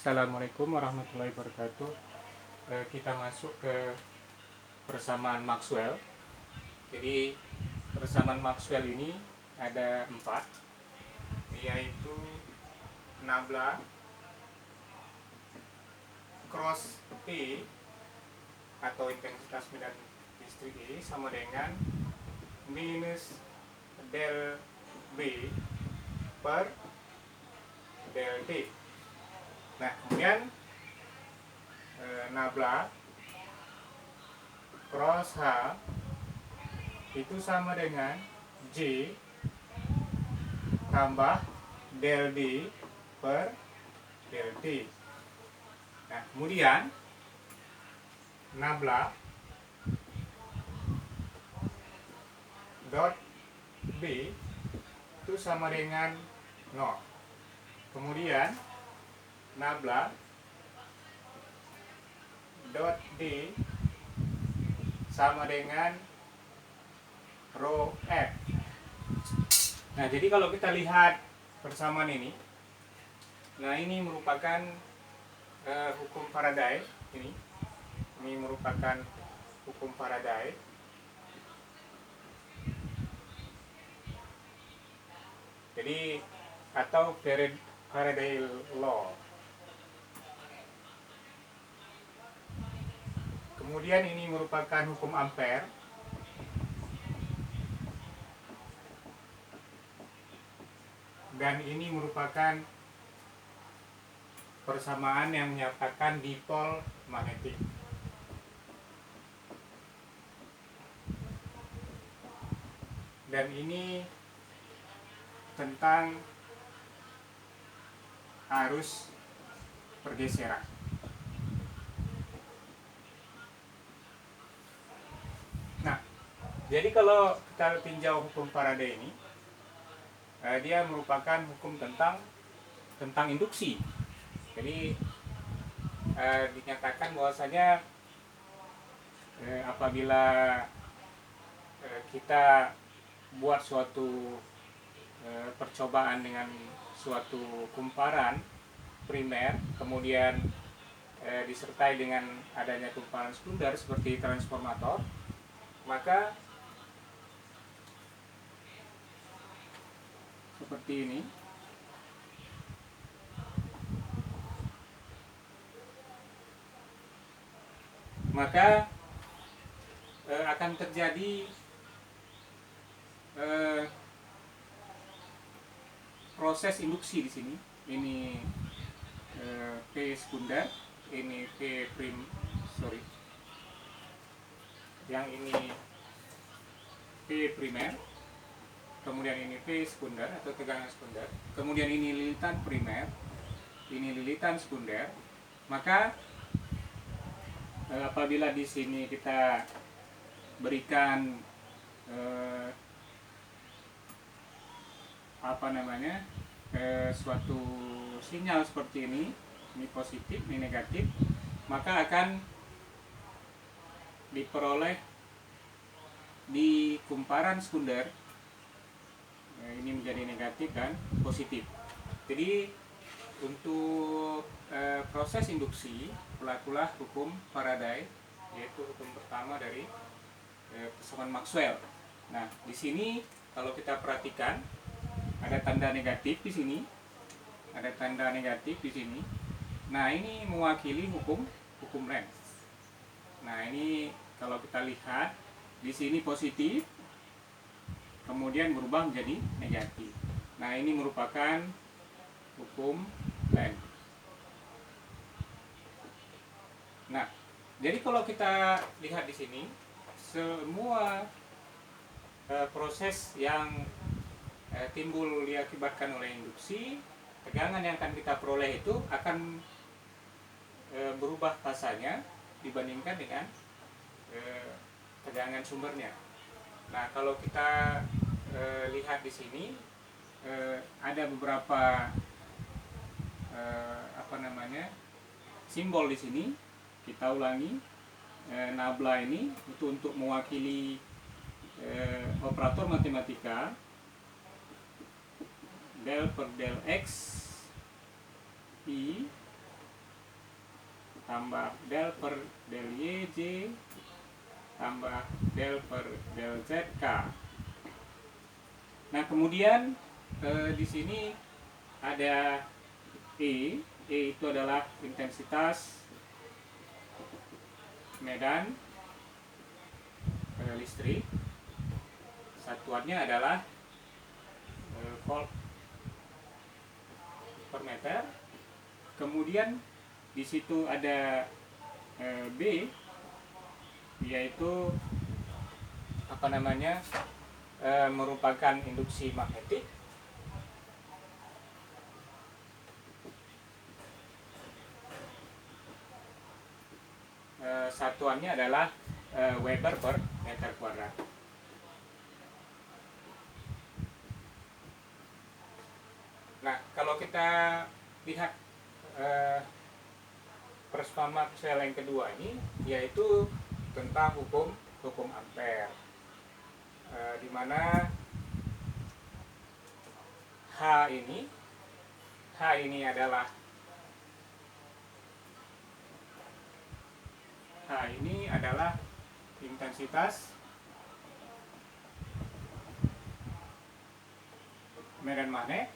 Assalamualaikum warahmatullahi wabarakatuh. Kita masuk ke persamaan Maxwell. Jadi persamaan Maxwell ini ada 4, yaitu nabla cross P atau intensitas medan listrik E sama dengan minus del B per del T. Nah, kemudian nabla cross H itu sama dengan J tambah del D per del T. Nah, kemudian nabla dot B itu sama dengan 0. Kemudian nabla dot D sama dengan rho F. Nah, jadi kalau kita lihat persamaan ini, nah ini merupakan hukum Faraday. Ini merupakan hukum Faraday. Jadi atau Faraday law. Kemudian ini merupakan hukum Ampere. Dan ini merupakan persamaan yang menyatakan dipol magnetik. Dan ini tentang arus pergeseran. Nah, jadi kalau kita tinjau hukum Faraday ini, dia merupakan hukum tentang induksi. Jadi dinyatakan bahwasanya apabila kita buat suatu percobaan dengan suatu kumparan primer, kemudian disertai dengan adanya kumparan sekunder seperti transformator, maka seperti ini. Maka akan terjadi proses induksi di sini. Ini P sekunder, ini P prim, yang ini P primer, kemudian ini P sekunder atau tegangan sekunder, kemudian ini lilitan primer, ini lilitan sekunder. Maka apabila di sini kita berikan suatu sinyal seperti ini positif, ini negatif, maka akan diperoleh di kumparan sekunder ini menjadi negatif dan positif. Jadi untuk proses induksi berlakulah hukum Faraday, yaitu hukum pertama dari persamaan Maxwell. Nah, di sini kalau kita perhatikan ada tanda negatif di sini, ada tanda negatif di sini. Nah, ini mewakili hukum Lenz. Nah, ini kalau kita lihat di sini positif, kemudian berubah menjadi negatif. Nah, ini merupakan hukum Lenz. Nah, jadi kalau kita lihat di sini, semua proses yang timbul diakibatkan oleh induksi, tegangan yang akan kita peroleh itu akan berubah fasanya dibandingkan dengan tegangan sumbernya. Nah, kalau kita lihat di sini ada beberapa simbol di sini. Kita ulangi, nabla ini itu untuk mewakili operator matematika, del per del X I tambah del per del YJ tambah del per del ZK. Nah, kemudian di sini ada E. E itu adalah intensitas medan listrik. Satuannya adalah volt per meter. Kemudian di situ ada B, yaitu merupakan induksi magnetik. Satuannya adalah Weber per meter kuadrat. Nah, kalau kita lihat persamaan Maxwell yang kedua ini, yaitu tentang hukum Ampere, di mana H ini adalah intensitas medan magnet.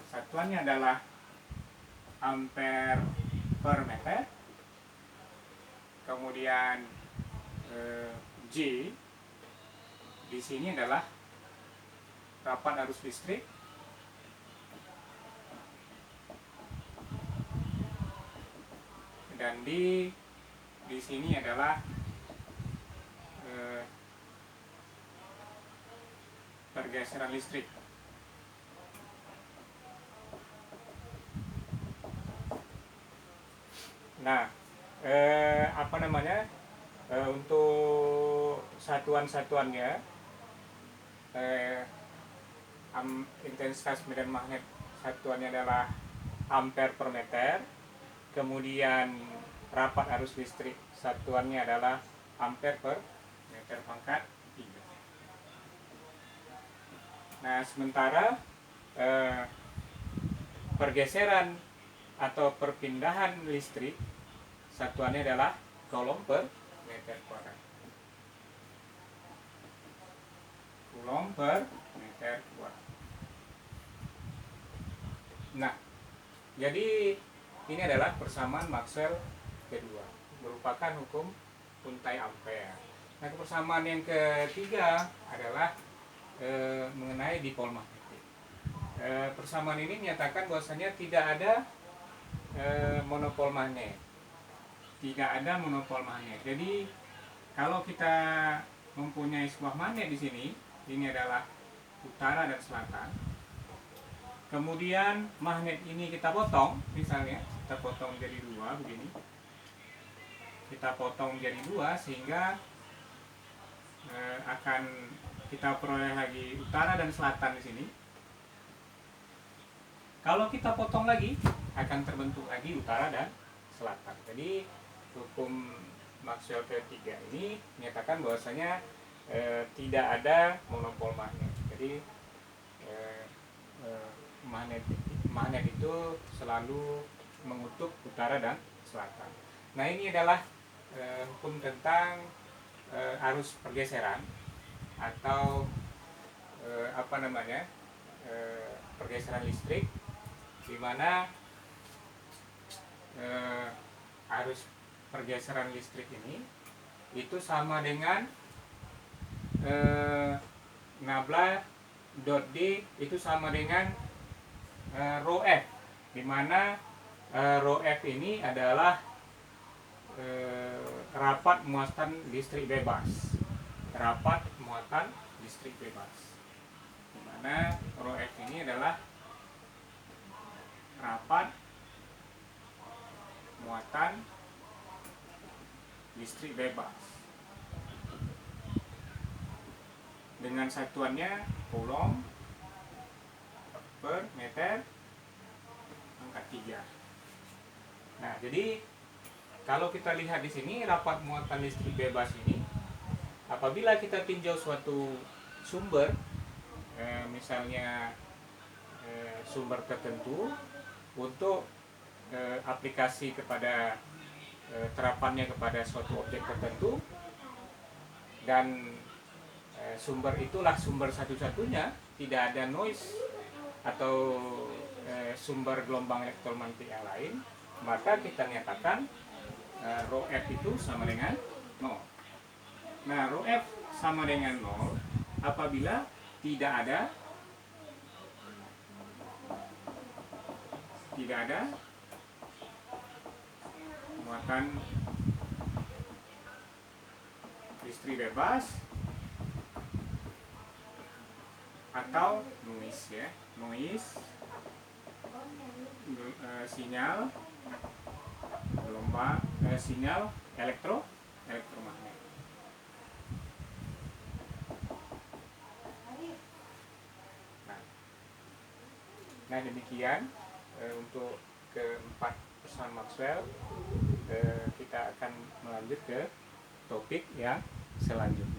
Satuannya adalah ampere per meter. Kemudian J di sini adalah rapat arus listrik. Dan di sini adalah pergeseran listrik. Nah, untuk satuan-satuannya, intensitas medan magnet satuannya adalah ampere per meter. Kemudian rapat arus listrik satuannya adalah ampere per meter pangkat 3. Nah, sementara pergeseran atau perpindahan listrik satuannya adalah coulomb per meter kuadrat. Coulomb per meter kuadrat. Nah, jadi ini adalah persamaan Maxwell kedua, merupakan hukum untai Ampere. Nah, persamaan yang ketiga adalah mengenai dipol magnetik. Persamaan ini menyatakan bahwasanya tidak ada monopol magnet. Tidak ada monopol magnet. Jadi kalau kita mempunyai sebuah magnet di sini, ini adalah utara dan selatan. Kemudian magnet ini kita potong, misalnya kita potong menjadi 2 begini. Kita potong menjadi 2 sehingga akan kita peroleh lagi utara dan selatan di sini. Kalau kita potong lagi, akan terbentuk lagi utara dan selatan. Jadi hukum Maxwell ketiga ini menyatakan bahwasanya tidak ada monopol magnet. Jadi magnet itu selalu mengutuk utara dan selatan. Nah, ini adalah hukum tentang arus pergeseran atau pergeseran listrik, di mana arus pergeseran listrik ini itu sama dengan nabla dot D itu sama dengan rho F, di mana rho F ini adalah rapat muatan listrik bebas. Rapat muatan listrik bebas, di mana rho F ini adalah rapat muatan listrik bebas dengan satuannya coulomb per meter pangkat 3. Nah, jadi kalau kita lihat di sini rapat muatan listrik bebas ini, apabila kita tinjau suatu sumber, misalnya sumber tertentu, untuk aplikasi kepada terapannya kepada suatu objek tertentu, dan sumber itulah sumber satu-satunya, tidak ada noise atau sumber gelombang elektromagnetik yang lain, maka kita nyatakan rho F itu sama dengan 0. Nah, rho F sama dengan 0 apabila tidak ada muatan listrik bebas atau noise, ya, noise, sinyal gelombang, sinyal elektromagnet. Nah demikian untuk keempat pesan Maxwell. Kita akan melanjut ke topik yang selanjutnya.